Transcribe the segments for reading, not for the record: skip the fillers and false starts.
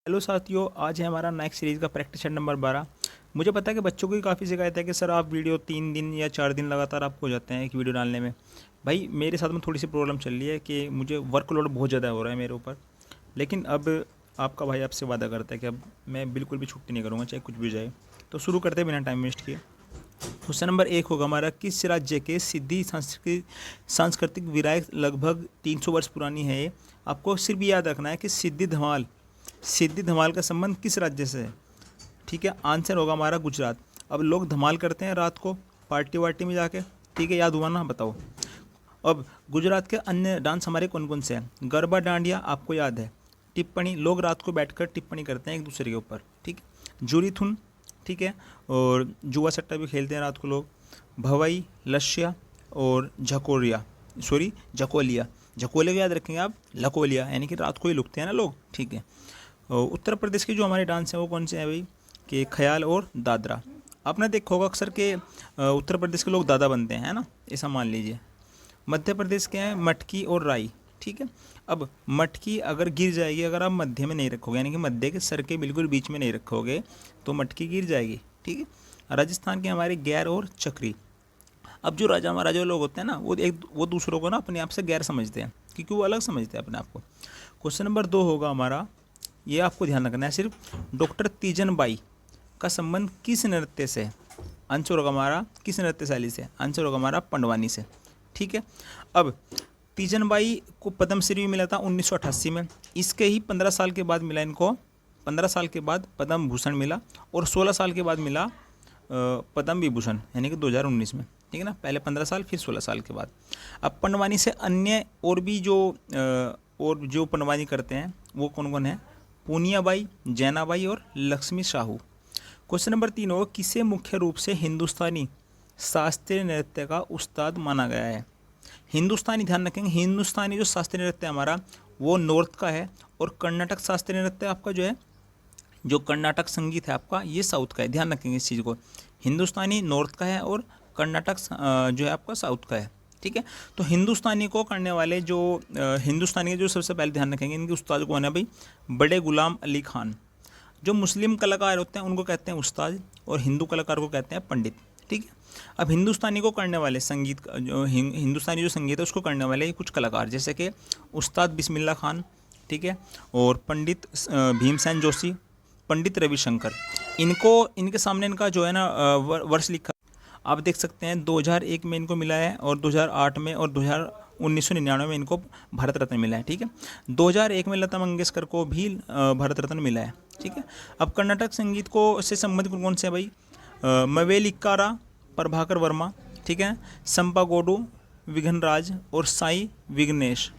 Hello साथियों, आज है हमारा नेक्स्ट सीरीज़ का प्रैक्टिस सेट नंबर 12। मुझे पता है कि बच्चों को भी काफ़ी शिकायत है कि सर आप वीडियो 3 दिन या 4 दिन लगातार आपको हो जाते हैं एक वीडियो डालने में। भाई मेरे साथ में थोड़ी सी प्रॉब्लम चल रही है कि मुझे वर्कलोड बहुत ज़्यादा हो रहा है मेरे ऊपर। लेकिन अब आपका भाई आपसे वादा करता है कि अब मैं बिल्कुल भी छुट्टी नहीं करूँगा, चाहे कुछ भी जाए। तो शुरू करते हैं बिना टाइम वेस्ट किए। क्वेश्चन नंबर 1 होगा हमारा, किस राज्य के सिद्धि सांस्कृतिक विरासत लगभग 300 वर्ष पुरानी है ये। आपको सिर्फ याद रखना है कि सिद्धि धमाल का संबंध किस राज्य से है। ठीक है, आंसर होगा हमारा गुजरात। अब लोग धमाल करते हैं रात को पार्टी वार्टी में जाके। ठीक है, याद हुआ ना, बताओ। अब गुजरात के अन्य डांस हमारे कौन कौन से हैं। गरबा डांडिया आपको याद है। टिप्पणी, लोग रात को बैठकर टिप्पणी करते हैं एक दूसरे के ऊपर। ठीक है, जुरीथुन, ठीक है, और जुआ सट्टा भी खेलते हैं रात को लोग। भवई, लस्या और झकोलिया। झकोले को याद रखेंगे आप, लकोलिया यानी कि रात को ही लुकते हैं ना लोग। ठीक है, और उत्तर प्रदेश के जो हमारे डांस हैं वो कौन से हैं भाई, कि ख्याल और दादरा। आपने देखा होगा अक्सर के उत्तर प्रदेश के लोग दादा बनते हैं, है ना, ऐसा मान लीजिए। मध्य प्रदेश के हैं मटकी और राई। ठीक है, अब मटकी अगर गिर जाएगी, अगर आप मध्य में नहीं रखोगे यानी कि मध्य के सर के बिल्कुल बीच में नहीं रखोगे तो मटकी गिर जाएगी। ठीक है, राजस्थान के हमारे गैर और चक्री। अब जो राजा महाराजा लोग होते हैं ना, वो दूसरों को ना अपने आप से गैर समझते हैं, क्योंकि वो अलग समझते हैं अपने आप को। क्वेश्चन नंबर 2 होगा हमारा, ये आपको ध्यान रखना है सिर्फ, डॉक्टर तीजन बाई का संबंध किस नृत्य से है। आंसर होगा हमारा किस नृत्य शैली से, आंसर होगा हमारा पंडवानी से। ठीक है, अब तीजन बाई को पद्मश्री मिला था 1988 में। इसके ही 15 साल के बाद मिला इनको, 15 साल के बाद पद्म भूषण मिला, और 16 साल के बाद मिला पद्म विभूषण यानी कि 2019 में। ठीक है ना, पहले 15 साल फिर 16 साल के बाद। अब पंडवानी से अन्य और भी जो पंडवानी करते हैं वो कौन कौन है, पूनियाबाई, जैनाबाई और लक्ष्मी साहू। क्वेश्चन नंबर 3 हो, किसे मुख्य रूप से हिंदुस्तानी शास्त्रीय नृत्य का उस्ताद माना गया है। हिंदुस्तानी, ध्यान रखेंगे, हिंदुस्तानी जो शास्त्रीय नृत्य हमारा वो नॉर्थ का है, और कर्नाटक शास्त्रीय नृत्य आपका जो है, जो कर्नाटक संगीत है आपका, ये साउथ का है। ध्यान रखेंगे इस चीज़ को, हिंदुस्तानी नॉर्थ का है और कर्नाटक जो है आपका साउथ का है। ठीक है, तो हिंदुस्तानी को करने वाले जो हिंदुस्तानी के जो सबसे पहले ध्यान रखेंगे इनके उस्ताद कौन है भाई, बड़े गुलाम अली खान। जो मुस्लिम कलाकार होते हैं उनको कहते हैं उस्ताद, और हिंदू कलाकार को कहते हैं पंडित। ठीक है, अब हिंदुस्तानी को करने वाले संगीत जो हिंदुस्तानी जो संगीत है उसको करने वाले कुछ कलाकार, जैसे कि उस्ताद बिस्मिल्लाह खान, ठीक है, और पंडित भीमसेन जोशी, पंडित रविशंकर। इनके सामने इनका जो है ना वर्ष लिखा आप देख सकते हैं। 2001 में इनको मिला है, और 2008 में, और 1999 में इनको भारत रत्न मिला है। ठीक है, 2001 में लता मंगेशकर को भी भारत रत्न मिला है। ठीक है, अब कर्नाटक संगीत को से संबंधित कौन से है भाई, मवेलिक्कारा, प्रभाकर वर्मा, ठीक है, संपा गोडू, विघ्नराज और साई विघ्नेश।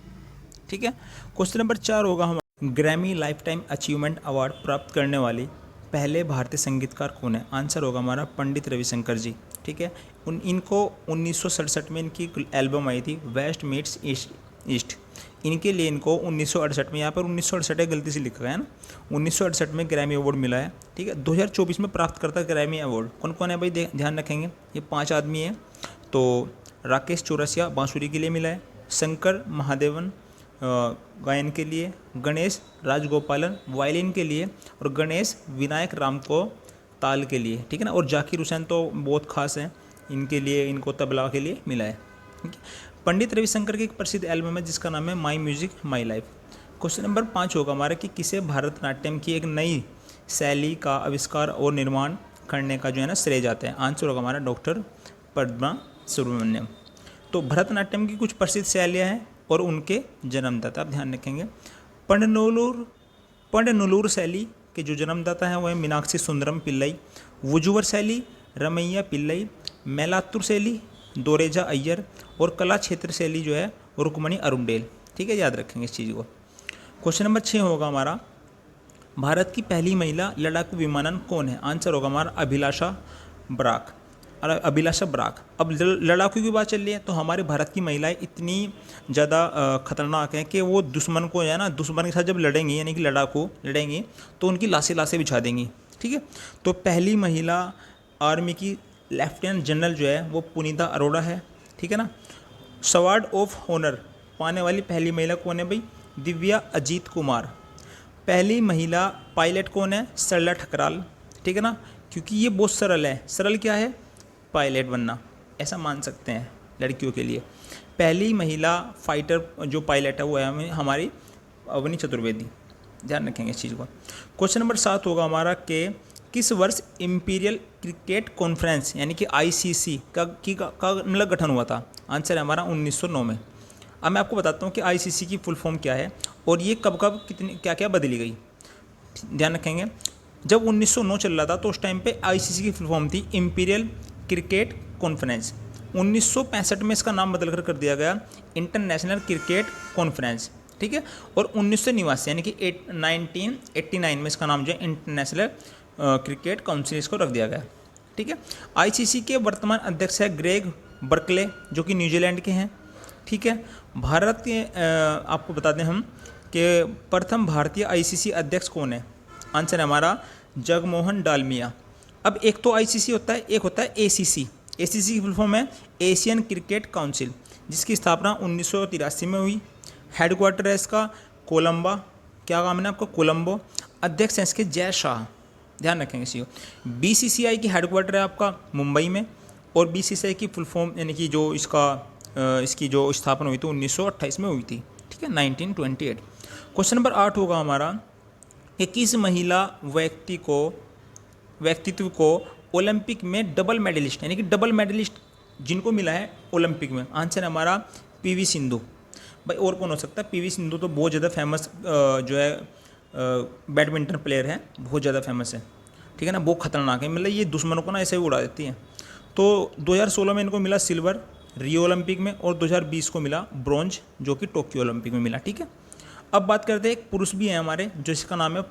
ठीक है, क्वेश्चन नंबर 4 होगा हमारा, Grammy life time achievement award प्राप्त करने वाले पहले भारतीय संगीतकार कौन है। आंसर होगा हमारा पंडित रविशंकर जी। ठीक है, इनको 1967 में इनकी एल्बम आई थी वेस्ट मीट्स ईस्ट। इनके लिए इनको 1968 में, यहाँ पर 1968 गलती से लिखा गया है ना, 1968 में ग्रैमी अवार्ड मिला है। ठीक है, 2024 में प्राप्त करता ग्रैमी अवार्ड कौन कौन है भाई, ध्यान रखेंगे, ये 5 आदमी हैं। तो राकेश चौरसिया बांसुरी के लिए मिला है, शंकर महादेवन गायन के लिए, गणेश राजगोपालन वायलिन के लिए, और गणेश विनायक राम को ताल के लिए। ठीक है ना, और जाकिर हुसैन तो बहुत खास हैं, इनके लिए, इनको तबला के लिए मिला है। ठीक है, पंडित रविशंकर की एक प्रसिद्ध एल्बम है जिसका नाम है my music my life. Question number 5 होगा हमारा, कि किसे भरतनाट्यम की एक नई शैली का आविष्कार और निर्माण करने का जो है ना श्रेय जाता है। आंसर होगा हमारा डॉक्टर पद्मा सुब्रमण्यम। तो भरतनाट्यम की कुछ प्रसिद्ध शैलियाँ हैं और उनके जन्मदाता आप ध्यान रखेंगे। पंडनुलूर शैली के जो जन्मदाता हैं वो है मीनाक्षी सुंदरम पिल्लई, वुजुवर शैली रमैया पिल्लई, मैलात्तुर शैली दोरेजा अय्यर, और कला क्षेत्र शैली जो है रुक्मणी अरुंडेल। ठीक है, याद रखेंगे इस चीज़ को। क्वेश्चन नंबर 6 होगा हमारा, भारत की पहली महिला लड़ाकू विमानन कौन है। आंसर होगा हमारा अभिलाषा बराक। अब लड़ाकू की बात चल रही है, तो हमारे भारत की महिलाएं इतनी ज़्यादा खतरनाक हैं कि वो दुश्मन को है ना, दुश्मन के साथ जब लड़ेंगी यानी कि लड़ाकू लड़ेंगी तो उनकी लाशें बिछा देंगी। ठीक है, तो पहली महिला आर्मी की लेफ्टिनेंट जनरल जो है वो पुनीता अरोड़ा है। ठीक है ना, सवार्ड ऑफ ऑनर पाने वाली पहली महिला कौन है भाई, दिव्या अजीत कुमार। पहली महिला पायलट कौन है? सरला ठकराल, ठीक है ना, क्योंकि ये बहुत सरल है। सरल क्या है? पायलट बनना, ऐसा मान सकते हैं लड़कियों के लिए। पहली महिला फाइटर जो पायलट है वो है हमारी अवनी चतुर्वेदी, ध्यान रखेंगे इस चीज़ को। क्वेश्चन नंबर 7 होगा हमारा कि किस वर्ष इंपीरियल क्रिकेट कॉन्फ्रेंस यानी कि ICC का मतलब गठन हुआ था? आंसर है हमारा 1909 में। अब मैं आपको बताता हूँ कि ICC की फुल फॉर्म क्या है और ये कब कब कितनी क्या क्या बदली गई, ध्यान रखेंगे। जब 1909 चल रहा था तो उस टाइम पे ICC की फुल फॉर्म थी इंपीरियल क्रिकेट कॉन्फ्रेंस। 1965 में इसका नाम बदल कर दिया गया इंटरनेशनल क्रिकेट कॉन्फ्रेंस, ठीक है। और 1989 यानी कि 1989 में इसका नाम जो है इंटरनेशनल क्रिकेट काउंसिल इसको रख दिया गया, ठीक है। ICC के वर्तमान अध्यक्ष है ग्रेग बर्कले जो कि न्यूजीलैंड के हैं, ठीक है। भारत के आपको बता दें हम कि प्रथम भारतीय ICC अध्यक्ष कौन है? आंसर है हमारा जगमोहन डालमिया। अब एक तो ICC होता है, एक होता है ACC। ACC की फुल फॉर्म है एशियन क्रिकेट काउंसिल, जिसकी स्थापना 1983 में हुई। हेडक्वार्टर है इसका कोलंबा, क्या काम है आपका? कोलंबो। अध्यक्ष हैं इसके जय शाह, ध्यान रखेंगे इसी को। BCCI की हेडक्वार्टर है आपका मुंबई में, और BCCI की फुल फॉर्म यानी कि जो इसकी जो स्थापना हुई थी 1928 में हुई थी, ठीक है, 1928। क्वेश्चन नंबर 8 होगा हमारा कि किस महिला व्यक्तित्व को ओलंपिक में डबल मेडलिस्ट यानी कि डबल मेडलिस्ट जिनको मिला है ओलंपिक में? आंसर है हमारा PV सिंधु। भाई और कौन हो सकता है? PV सिंधु तो बहुत ज़्यादा फेमस जो है बैडमिंटन प्लेयर है, बहुत ज़्यादा फेमस है, ठीक है ना, बहुत खतरनाक है, मतलब ये दुश्मनों को ना ऐसे ही उड़ा देती है। तो 2016 में इनको मिला सिल्वर रियो ओलंपिक में, और 2020 को मिला ब्रॉन्ज जो कि टोक्यो ओलंपिक में मिला, ठीक है। अब बात करते हैं, एक पुरुष भी है हमारे जिसका नाम है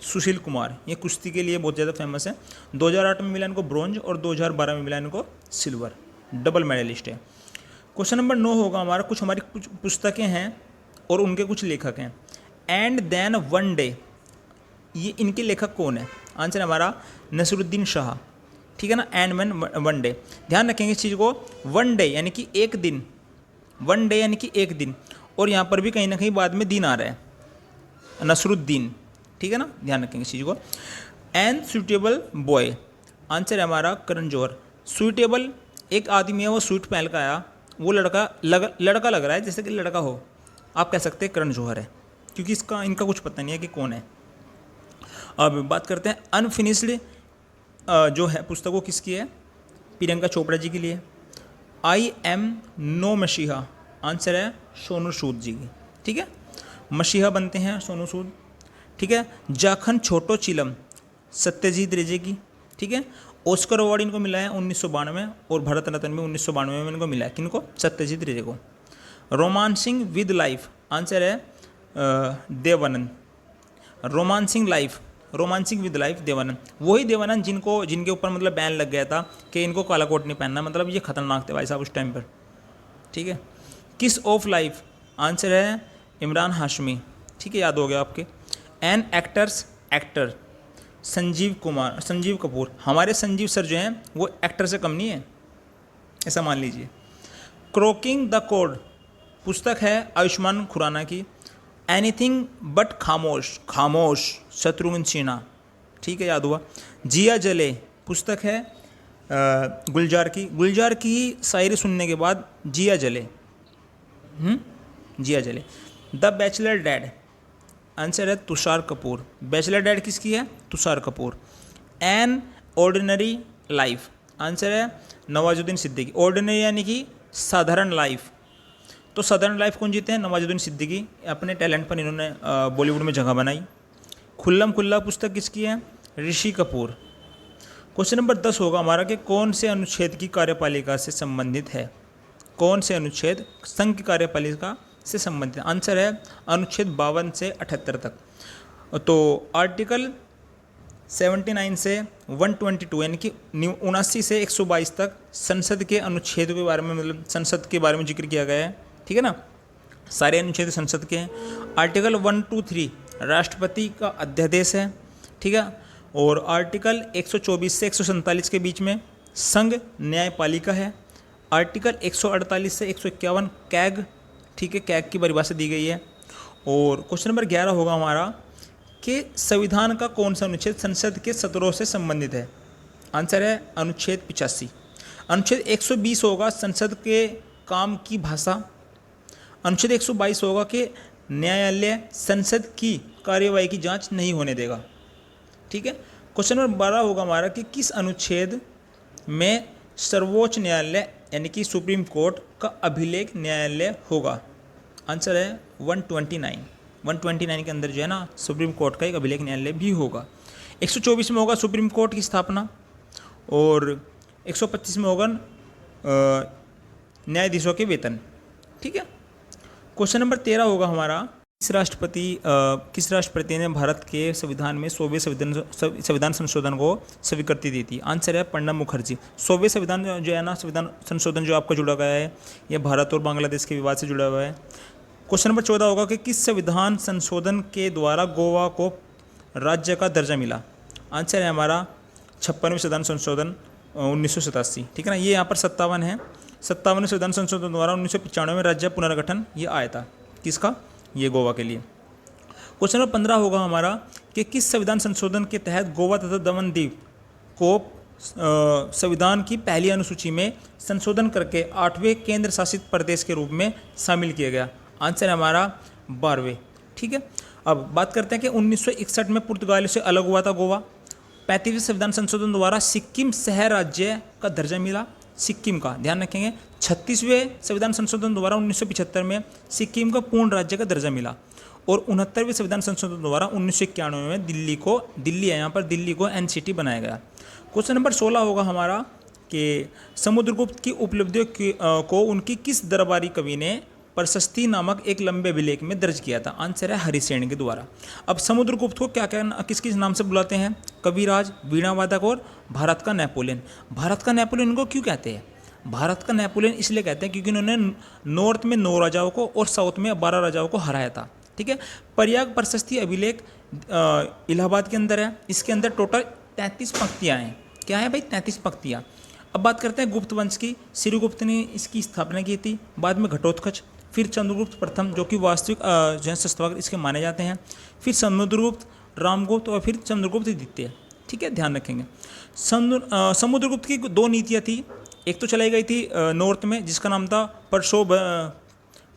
सुशील कुमार, ये कुश्ती के लिए बहुत ज़्यादा फेमस है। 2008 में मिला इनको ब्रॉन्ज और 2012 में मिला इनको सिल्वर, डबल मेडलिस्ट है। क्वेश्चन नंबर 9 होगा हमारा, कुछ हमारी कुछ पुस्तकें हैं और उनके कुछ लेखक हैं। एंड देन वन डे, ये इनके लेखक कौन है? आंसर है हमारा नसरुद्दीन शाह, ठीक है ना। एंड वन डे, ध्यान रखेंगे इस चीज़ को। वन डे यानी कि एक दिन, वन डे यानी कि एक दिन, और यहाँ पर भी कहीं ना कहीं बाद में दिन आ रहा है नसरुद्दीन, ठीक है ना, ध्यान रखेंगे इस चीज़ को। एंड सुटेबल बॉय, आंसर है हमारा करण जौहर। सुटेबल एक आदमी है, वो सूट पहन का आया, वो लड़का लग रहा है जैसे कि लड़का हो, आप कह सकते हैं करण जौहर है, क्योंकि इनका कुछ पता नहीं है कि कौन है। अब बात करते हैं अनफिनिश्ड जो है पुस्तक वो किसकी है? प्रियंका चोपड़ा जी के लिए। आई एम नो मसीहा, आंसर है सोनू सूद जी की, ठीक है। मसीहा बनते हैं सोनू सूद, ठीक है। जाखन छोटो चिलम सत्यजीत रे जी की, ठीक है। ऑस्कर अवार्ड इनको मिला है 1992 और भारत रत्न भी 1992 में इनको मिला है, किनको? सत्यजीत रे को। रोमांसिंग विद लाइफ, आंसर है Devanand. Romancing with life Devanand, वही देवानंद जिनके ऊपर मतलब बैन लग गया था कि इनको काला कोट नहीं पहनना, मतलब ये खतरनाक थे भाई साहब उस टाइम पर, ठीक है। किस ऑफ लाइफ, आंसर है इमरान हाशमी, ठीक है, याद हो गया आपके। एन एक्टर संजीव कपूर, हमारे संजीव सर जो हैं वो एक्टर से कम नहीं है, ऐसा मान लीजिए। क्रॉकिंग द कोड पुस्तक है आयुष्मान खुराना की। एनीथिंग बट खामोश शत्रुघ्न सिन्हा, ठीक है, याद हुआ। जिया जले पुस्तक है गुलजार की शायरी सुनने के बाद जिया जले, जिया जले। द बैचलर डैड, आंसर है तुषार कपूर। बैचलर डैड किसकी है? Tushar Kapoor. An ordinary life, answer है नवाजुद्दीन सिद्दीकी। ऑर्डिनरी यानी कि साधारण लाइफ, तो साधारण लाइफ कौन जीते हैं? नवाजुद्दीन सिद्दीकी, अपने टैलेंट पर इन्होंने बॉलीवुड में जगह बनाई। खुल्लम खुल्ला पुस्तक किसकी है? ऋषि कपूर। क्वेश्चन नंबर 10 होगा हमारा कि कौन से अनुच्छेद की कार्यपालिका से संबंधित है? कौन से अनुच्छेद संघ की कार्यपालिका से संबंधित है? आंसर है अनुच्छेद 52 से 78 तक। तो आर्टिकल 79 से 122 यानी कि 79 से 122 तक संसद के अनुच्छेद के बारे में, मतलब संसद के बारे में जिक्र किया गया है, ठीक है ना, सारे अनुच्छेद संसद के हैं। आर्टिकल 123 राष्ट्रपति का अध्यादेश है, ठीक है। और आर्टिकल 124 से 147 के बीच में संघ न्यायपालिका है। आर्टिकल 148 से 151 कैग, ठीक है, कैग की परिभाषा दी गई है। और क्वेश्चन नंबर 11 होगा हमारा कि संविधान का कौन सा अनुच्छेद संसद के सत्रों से संबंधित है? आंसर है अनुच्छेद 85। अनुच्छेद 120 होगा संसद के काम की भाषा। अनुच्छेद 122 होगा कि न्यायालय संसद की कार्यवाही की जांच नहीं होने देगा। ठीक है। क्वेश्चन नंबर 12 होगा हमारा कि किस अनुच्छेद में सर्वोच्च न्यायालय यानी कि सुप्रीम कोर्ट का अभिलेख न्यायालय होगा? आंसर है 129। 129 के अंदर जो है ना सुप्रीम कोर्ट का एक अभिलेख न्यायालय भी होगा। 124 में होगा सुप्रीम कोर्ट की स्थापना और 125 में होगा न्यायाधीशों के वेतन। ठीक है। क्वेश्चन नंबर 13 होगा हमारा किस राष्ट्रपति ने भारत के संविधान में 100वें संविधान संशोधन को स्वीकृति दी थी? आंसर है प्रणब मुखर्जी। 100वें संविधान जो है ना संविधान संशोधन जो आपका जुड़ा गया है यह भारत और बांग्लादेश के विवाद से जुड़ा हुआ है। क्वेश्चन नंबर 14 होगा कि किस संविधान संशोधन के द्वारा गोवा को राज्य का दर्जा मिला? आंसर है हमारा 56वें संविधान संशोधन 1987। ठीक है ना। ये यहाँ पर 57 है। 57वें संविधान संशोधन द्वारा 1995 में राज्य पुनर्गठन ये आया था। किसका? ये गोवा के लिए। क्वेश्चन नंबर 15 होगा हमारा कि किस संविधान संशोधन के तहत गोवा तथा दमन द्वीप को संविधान की पहली अनुसूची में संशोधन करके 8वें केंद्र शासित प्रदेश के रूप में शामिल किया गया? आंसर है हमारा 12वें। ठीक है। अब बात करते हैं कि 1961 में पुर्तगाल से अलग हुआ था गोवा। 35वें संविधान संशोधन द्वारा सिक्किम शहर राज्य का दर्जा मिला। सिक्किम का ध्यान रखेंगे। 36वें संविधान संशोधन द्वारा 1975 में सिक्किम का पूर्ण राज्य का दर्जा मिला और 69वें संविधान संशोधन द्वारा 1991 में दिल्ली है यहाँ पर दिल्ली को एनसीटी बनाया गया। क्वेश्चन नंबर 16 होगा हमारा कि समुद्रगुप्त की उपलब्धियों को उनकी किस दरबारी कवि ने प्रशस्ति नामक एक लंबे अभिलेख में दर्ज किया था? आंसर है हरिसेन के द्वारा। अब समुद्रगुप्त को क्या किस किस नाम से बुलाते हैं? कविराज, वीणावादक और भारत का नेपोलियन। भारत का नेपोलियन को क्यों कहते हैं? भारत का नेपोलियन इसलिए कहते हैं क्योंकि उन्होंने नॉर्थ में 9 राजाओं को और साउथ में 12 राजाओं को हराया था। ठीक है। प्रयाग प्रशस्ति अभिलेख इलाहाबाद के अंदर है। इसके अंदर टोटल 33 पंक्तियाँ हैं। क्या है भाई? 33 पंक्तियाँ। अब बात करते हैं गुप्त वंश की। श्रीगुप्त ने इसकी स्थापना की थी, बाद में घटोत्कच, फिर चंद्रगुप्त प्रथम जो कि वास्तविक जो है संस्थापक इसके माने जाते हैं, फिर समुद्रगुप्त, रामगुप्त और फिर चंद्रगुप्त द्वितीय। ठीक है, ध्यान रखेंगे। समुद्रगुप्त की 2 नीतियाँ थी। एक तो चलाई गई थी नॉर्थ में जिसका नाम था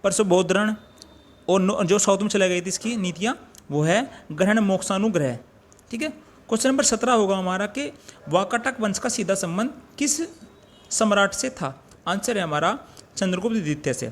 परशुबोधरण और जो साउथ में चलाई गई थी इसकी नीतियाँ वो है ग्रहण मोक्षानुग्रह। ठीक है। क्वेश्चन नंबर 17 होगा हमारा कि वाकाटक वंश का सीधा संबंध किस सम्राट से था? आंसर है हमारा चंद्रगुप्त द्वितीय से।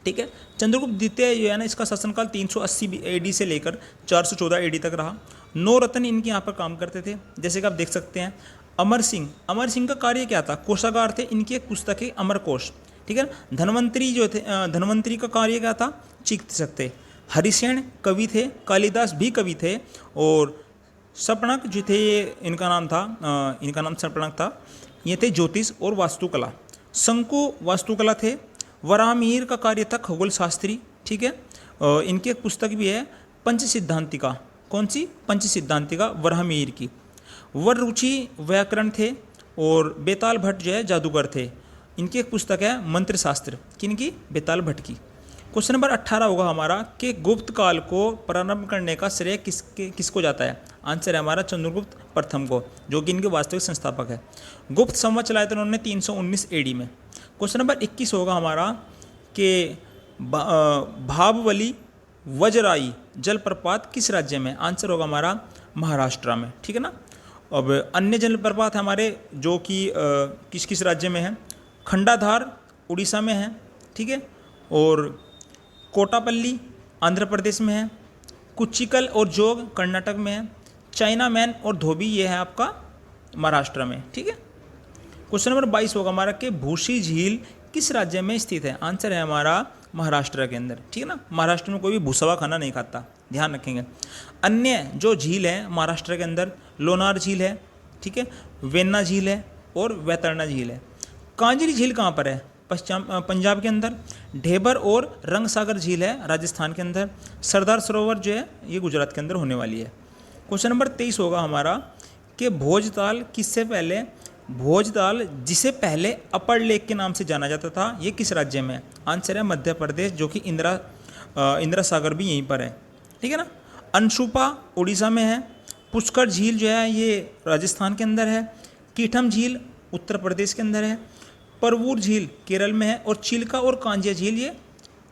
ठीक है। चंद्रगुप्त द्वितीय जो है ना इसका शासनकाल 380 एडी से लेकर 414 एडी तक रहा। 9 रत्न इनके यहाँ पर काम करते थे, जैसे कि आप देख सकते हैं। अमर सिंह का कार्य क्या था? कोषागार थे। इनकी एक पुस्तक है अमर कोश। ठीक है। धनवंतरी जो थे, धनवंतरी का कार्य क्या था? चिकित्सक थे। हरिसेन कवि थे, कालिदास भी कवि थे और सपणक जो थे इनका नाम सपणक था। ये थे ज्योतिष और वास्तुकला। शंकु वास्तुकला थे। वराहमिहिर का कार्य था खगोल शास्त्री। ठीक है। इनकी एक पुस्तक भी है पंच सिद्धांतिका। कौन सी? पंच सिद्धांतिका वराहमिहिर की। वररुचि व्याकरण थे और बेताल भट्ट जो है जादूगर थे। इनकी एक पुस्तक है मंत्र शास्त्र। किनकी? बेताल भट्ट की। क्वेश्चन नंबर 18 होगा हमारा कि गुप्त काल को प्रारंभ करने का श्रेय किसको जाता है? आंसर है हमारा चंद्रगुप्त प्रथम को, जो कि इनके वास्तविक संस्थापक है। गुप्त संवत चलाए थे उन्होंने 319 एडी में। क्वेश्चन नंबर 21 होगा हमारा कि भाबवली वजराई जलप्रपात किस राज्य में? आंसर होगा हमारा महाराष्ट्र में। ठीक है ना। अब अन्य जलप्रपात हमारे जो कि किस किस राज्य में है? खंडाधार उड़ीसा में है। ठीक है। और कोटापल्ली आंध्र प्रदेश में है। कुचिकल और जोग कर्नाटक में है। चाइना मैन और धोबी ये है आपका महाराष्ट्र में। ठीक है। क्वेश्चन नंबर 22 होगा हमारा कि भूसी झील किस राज्य में स्थित है? आंसर है हमारा महाराष्ट्र के अंदर। ठीक है ना। महाराष्ट्र में कोई भी भूसवा खाना नहीं खाता, ध्यान रखेंगे। अन्य जो झील है महाराष्ट्र के अंदर लोनार झील है। ठीक है। वेन्ना झील है और वैतरणा झील है। कांजरी झील कहाँ पर है? पंजाब के अंदर। ढेबर और रंगसागर झील है राजस्थान के अंदर। सरदार सरोवर जो है ये गुजरात के अंदर होने वाली है। क्वेश्चन नंबर 23 होगा हमारा कि भोजताल जिसे पहले अपर लेक के नाम से जाना जाता था ये किस राज्य में है? आंसर है मध्य प्रदेश, जो कि इंदिरा सागर भी यहीं पर है। ठीक है ना। अंशुपा उड़ीसा में है, पुष्कर झील जो है ये राजस्थान के अंदर है, कीठम झील उत्तर प्रदेश के अंदर है, परवूर झील केरल में है, और चिल्का और कांजिया झील ये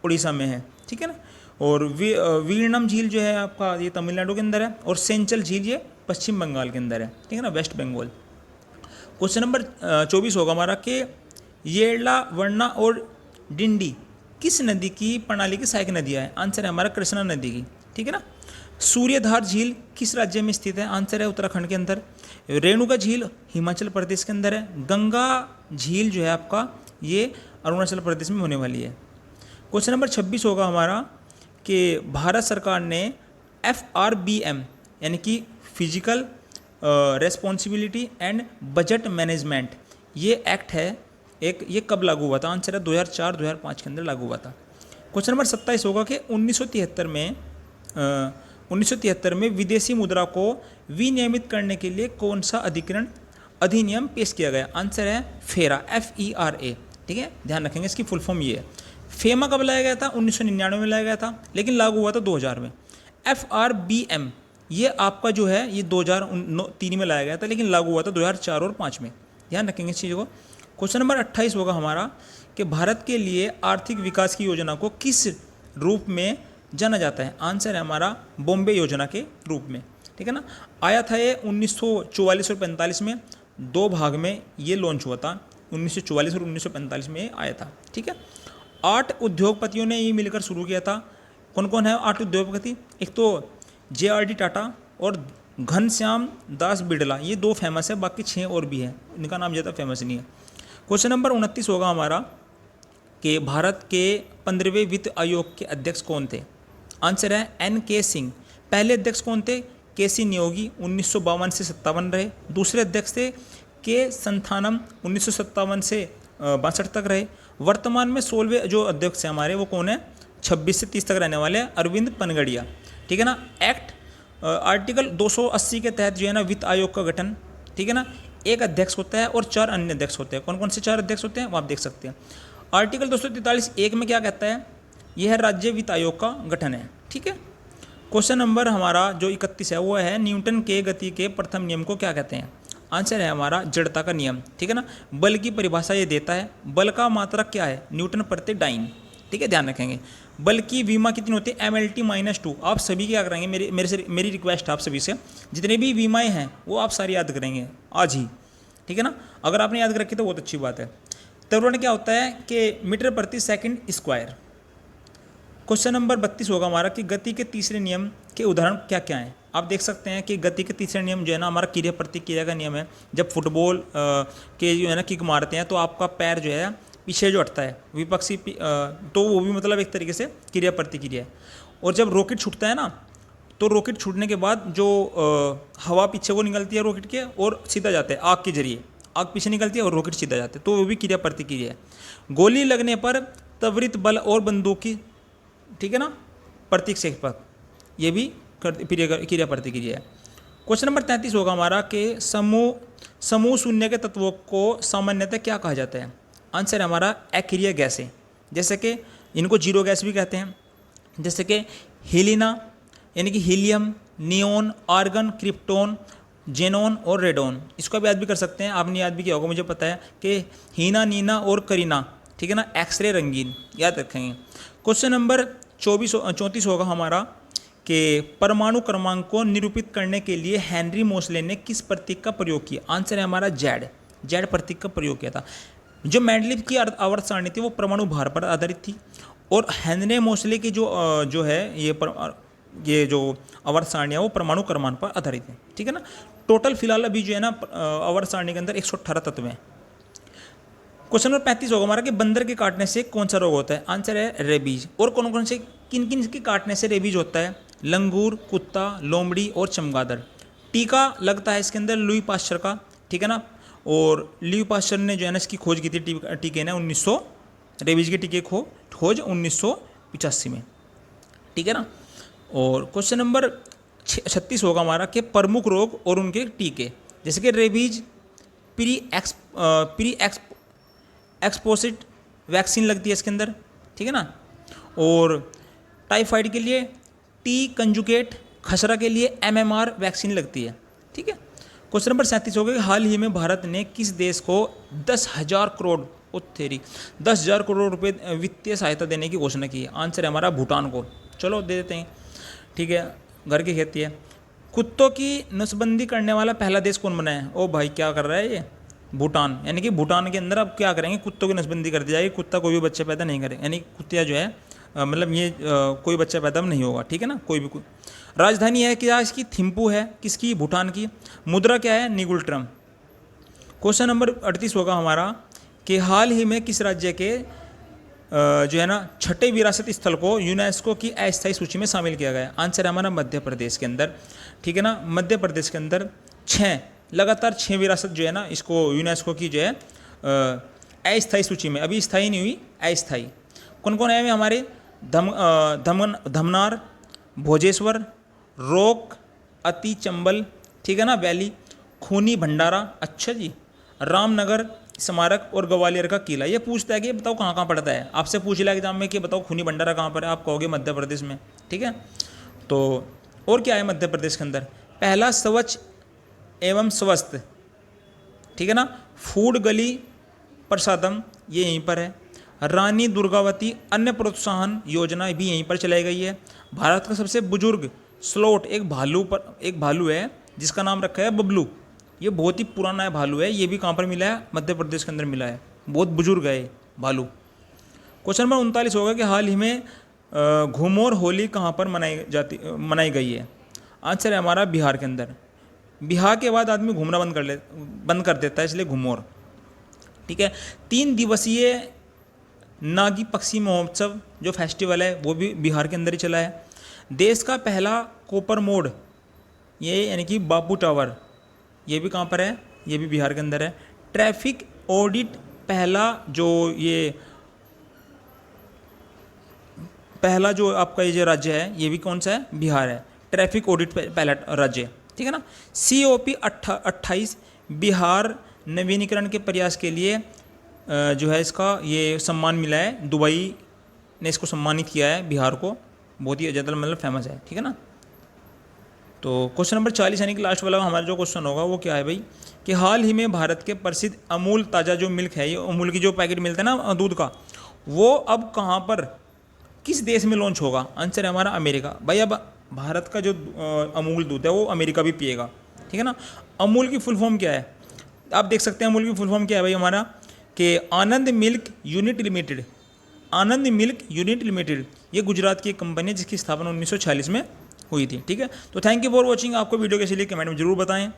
उड़ीसा में है, ठीक है ना। और वीरनम झील जो है आपका ये तमिलनाडु के अंदर है, और सेंचल झील ये पश्चिम बंगाल के अंदर है, ठीक है ना, वेस्ट बंगाल। क्वेश्चन नंबर 24 होगा हमारा कि येला, वर्णा और डिंडी किस नदी की प्रणाली की सहायक नदियाँ हैं? आंसर है हमारा कृष्णा नदी की, ठीक है ना। सूर्यधार झील किस राज्य में स्थित है? आंसर है उत्तराखंड के अंदर। रेणुका झील हिमाचल प्रदेश के अंदर है। गंगा झील जो है आपका ये अरुणाचल प्रदेश में होने वाली है। क्वेश्चन नंबर 26 होगा हमारा कि भारत सरकार ने FRBM यानी कि physical responsibility and budget management ये एक्ट है एक, ये कब लागू हुआ था? आंसर है 2004-2005 के अंदर लागू हुआ था। क्वेश्चन नंबर 27 होगा कि 1973 में विदेशी मुद्रा को विनियमित करने के लिए कौन सा अधिनियम पेश किया गया? आंसर है फेरा, FERA, ठीक है, ध्यान रखेंगे इसकी फुल फॉर्म ये है। फेमा कब लाया गया था? 1999 में लाया गया था, लेकिन लागू हुआ था 2000 में। FRBM ये आपका जो है ये 2003 में लाया गया था, लेकिन लागू हुआ था 2004 और 2005 में, ध्यान रखेंगे इस चीज़ को। क्वेश्चन नंबर 28 होगा हमारा कि भारत के लिए आर्थिक विकास की योजना को किस रूप में जाना जाता है? आंसर है हमारा बॉम्बे योजना के रूप में, ठीक है ना। आया था ये 1944 और 45 में, 2 भाग में ये लॉन्च हुआ था, 1944 और 1945 में आया था, ठीक है। 8 उद्योगपतियों ने ये मिलकर शुरू किया था। कौन कौन है 8 उद्योगपति? एक तो JRD टाटा और घनश्याम दास बिड़ला, ये 2 फेमस है, बाकी 6 और भी हैं, इनका नाम ज़्यादा फेमस नहीं है। क्वेश्चन नंबर 29 होगा हमारा कि भारत के 15वें वित्त आयोग के अध्यक्ष कौन थे? आंसर है NK सिंह। पहले अध्यक्ष कौन थे? KC नियोगी, 1952 से 57 रहे। दूसरे अध्यक्ष थे K संथानम, 1957 से 62 तक रहे। वर्तमान में 16वें जो अध्यक्ष हैं हमारे वो कौन है? 26 से 30 तक रहने वाले हैं, अरविंद पनगड़िया, ठीक है ना। आर्टिकल 280 के तहत जो है ना वित्त आयोग का गठन, ठीक है ना, एक अध्यक्ष होता है और 4 अन्य अध्यक्ष होते हैं। कौन कौन से 4 अध्यक्ष होते हैं वो आप देख सकते हैं। आर्टिकल 243(1) में क्या कहता है? यह राज्य वित्त आयोग का गठन है, ठीक है। क्वेश्चन नंबर हमारा जो 31 है वो है न्यूटन के गति के प्रथम नियम को क्या कहते हैं? आंसर है हमारा जड़ता का नियम, ठीक है ना। बल की परिभाषा ये देता है। बल का मात्रक क्या है? न्यूटन प्रति डाइन, ठीक है, ध्यान रखेंगे। बल की विमा कितनी होती है? MLT-2। आप सभी क्या करेंगे, मेरी रिक्वेस्ट है आप सभी से, जितने भी विमाएँ हैं वो आप सारी याद करेंगे आज ही, ठीक है ना। अगर आपने याद रखी तो बहुत अच्छी बात है। त्वरण क्या होता है कि मीटर प्रति सेकंड स्क्वायर। क्वेश्चन नंबर 32 होगा हमारा कि गति के तीसरे नियम के उदाहरण क्या क्या हैं? आप देख सकते हैं कि गति के तीसरे नियम जो है ना हमारा क्रिया प्रतिक्रिया का नियम है। जब फुटबॉल के जो है ना किक मारते हैं तो आपका पैर जो है पीछे जो हटता है विपक्षी, तो वो भी मतलब एक तरीके से क्रिया प्रतिक्रिया है। और जब रॉकेट छूटता है ना तो रॉकेट छूटने के बाद जो हवा पीछे को निकलती है रॉकेट के और सीधा जाता है आग के जरिए, आग पीछे निकलती है और रॉकेट सीधा जाता है, तो वो भी क्रिया प्रतिक्रिया है। गोली लगने पर त्वरित बल और बंदूक की, ठीक है ना, प्रतिक्षेपक, ये भी क्रिया प्रतिक्रिया है। क्वेश्चन नंबर 33 होगा हमारा कि समूह शून्य के तत्वों को सामान्यतः क्या कहा जाता है? आंसर है हमारा अक्रिय गैसें, जैसे कि इनको जीरो गैस भी कहते हैं, जैसे कि हीलिना यानी कि helium, neon, argon, krypton, xenon और रेडोन। इसको आप याद भी कर सकते हैं, आपने याद भी किया होगा, मुझे पता है कि हीना, नीना और करीना, ठीक है ना, एक्सरे रंगीन, याद रखेंगे। क्वेश्चन नंबर 34 होगा हमारा कि परमाणु क्रमांक को निरूपित करने के लिए हेनरी मोसले ने किस प्रतीक का प्रयोग किया? आंसर है हमारा जेड प्रतीक का प्रयोग किया था। जो मेंडलीव की आवर्त सारणी थी वो परमाणु भार पर आधारित थी, और हेनरी मोसले की जो है ये जो आवर्त सारणियाँ वो परमाणु क्रमांक पर आधारित है, ठीक है ना। टोटल फिलहाल अभी जो है ना आवर्त सारणी के अंदर 118 तत्व हैं। क्वेश्चन नंबर 35 होगा हमारा कि बंदर के काटने से कौन सा रोग होता है? आंसर है रेबीज। और कौन कौन से किन किन के काटने से रेबीज होता है? लंगूर, कुत्ता, लोमड़ी और चमगादड़। टीका लगता है इसके अंदर लुई पाश्चर का, ठीक है ना, और लुई पाश्चर ने जो है ना इसकी खोज की थी टीके ने 1900, रेबीज के टीके खोज 1985 में, ठीक है ना। और क्वेश्चन नंबर 36 होगा हमारा कि प्रमुख रोग और उनके टीके, जैसे कि रेबीज प्री एक्सपोजिट वैक्सीन लगती है इसके अंदर, ठीक है ना। और टाइफाइड के लिए T कंजुगेट खसरा के लिए MMR वैक्सीन लगती है। ठीक है। क्वेश्चन नंबर 37 हो गया कि हाल ही में भारत ने किस देश को 10,000 करोड़ उत्तेरी 10,000 करोड़ रुपए वित्तीय सहायता देने की घोषणा की है। आंसर है हमारा भूटान को। चलो दे देते हैं। ठीक है, घर की खेती है। कुत्तों की नसबंदी करने वाला पहला देश कौन बना है? ओ भाई क्या कर रहा है ये? भूटान। यानी कि भूटान के अंदर अब क्या करेंगे, कुत्तों की नसबंदी कर दी जाएगी, कुत्ता कोई भी बच्चे पैदा नहीं करे, यानी कुत्तिया जो है मतलब ये कोई बच्चा पैदा नहीं होगा। ठीक है ना, कोई भी राजधानी है क्या इसकी? थिम्पू है। किसकी? भूटान की। मुद्रा क्या है? निगुल ट्रम। क्वेश्चन नंबर 38 होगा हमारा कि हाल ही में किस राज्य के जो है ना छठे विरासत स्थल को यूनेस्को की अस्थायी सूची में शामिल किया गया है? आंसर है हमारा मध्य प्रदेश के अंदर। ठीक है ना, मध्य प्रदेश के अंदर लगातार 6 विरासत जो है ना इसको यूनेस्को की जो है अस्थायी सूची में, अभी स्थायी नहीं हुई, अस्थायी। कौन कौन है हमारे? धमनार, भोजेश्वर, रोक, अति चंबल, ठीक है ना, वैली, खूनी भंडारा, अच्छा जी, रामनगर स्मारक और ग्वालियर का किला। ये पूछता है कि बताओ कहाँ कहाँ पड़ता है, आपसे पूछ लिया एग्जाम में कि बताओ खूनी भंडारा कहाँ पर है, आप कहोगे मध्य प्रदेश में। ठीक है, तो और क्या है मध्य प्रदेश के अंदर? पहला स्वच्छ एवं स्वस्थ, ठीक है ना, फूड गली प्रसादम, ये यहीं पर है। रानी दुर्गावती अन्न प्रोत्साहन योजना भी यहीं पर चलाई गई है। भारत का सबसे बुजुर्ग स्लोट एक भालू है जिसका नाम रखा है बबलू। ये बहुत ही पुराना है भालू है, ये भी कहाँ पर मिला है? मध्य प्रदेश के अंदर मिला है, बहुत बुजुर्ग है ये भालू। क्वेश्चन नंबर 39 होगा कि हाल ही में घूमोर होली कहाँ पर मनाई गई है? आंसर है हमारा बिहार के अंदर। बिहार के बाद आदमी घूमना बंद कर देता है, इसलिए घूमोर। ठीक है, 3 दिवसीय नागी पक्षी महोत्सव जो फेस्टिवल है वो भी बिहार के अंदर ही चला है। देश का पहला कॉपर मोड, ये यानी कि बापू टावर, ये भी कहाँ पर है? ये भी बिहार के अंदर है। ट्रैफिक ऑडिट पहला जो आपका ये जो राज्य है ये भी कौन सा है? बिहार है। ट्रैफिक ऑडिट पहला राज्य, ठीक है ना। COP 28 बिहार नवीनीकरण के प्रयास के लिए जो है इसका ये सम्मान मिला है। दुबई ने इसको सम्मानित किया है बिहार को, बहुत ही ज़्यादा मतलब फेमस है। ठीक है ना। तो क्वेश्चन नंबर 40 यानी कि लास्ट वाला हमारा जो क्वेश्चन होगा वो क्या है भाई कि हाल ही में भारत के प्रसिद्ध अमूल ताज़ा जो मिल्क है, ये अमूल की जो पैकेट मिलता है ना दूध का, वो अब कहाँ पर किस देश में लॉन्च होगा? आंसर है हमारा अमेरिका। भाई अब भारत का जो अमूल दूध है वो अमेरिका भी पिएगा। ठीक है ना। अमूल की फुल फॉर्म क्या है? आप देख सकते हैं अमूल की फुल फॉर्म क्या है भाई हमारा कि आनंद मिल्क यूनिट लिमिटेड। आनंद मिल्क यूनिट लिमिटेड ये गुजरात की एक कंपनी है जिसकी स्थापना 1946 में हुई थी। ठीक है, तो थैंक यू फॉर वॉचिंग। आपको वीडियो कैसी लगी कमेंट में जरूर बताएं।